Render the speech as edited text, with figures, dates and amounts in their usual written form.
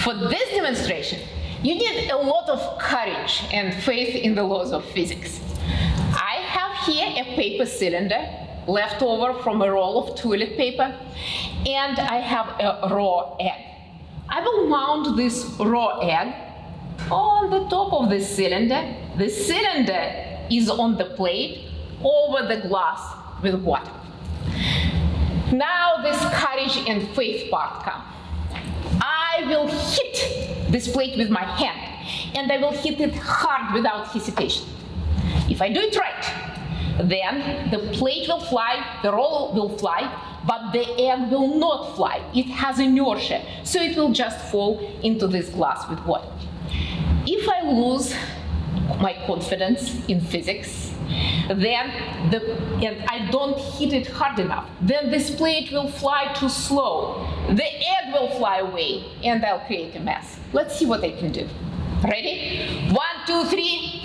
For this demonstration, you need a lot of courage and faith in the laws of physics. I have here a paper cylinder left over from a roll of toilet paper, and I have a raw egg. I will mount this raw egg on the top of the cylinder. The cylinder is on the plate over the glass with water. Now this courage and faith part come. I will hit this plate with my hand, and I will hit it hard without hesitation. If I do it right, then the plate will fly, the roll will fly, but the egg will not fly. It has inertia, so it will just fall into this glass with water. If I lose my confidence in physics, and I don't hit it hard enough, then this plate will fly too slow. The egg will fly away, and I'll create a mess. Let's see what I can do. Ready? 1, 2, 3.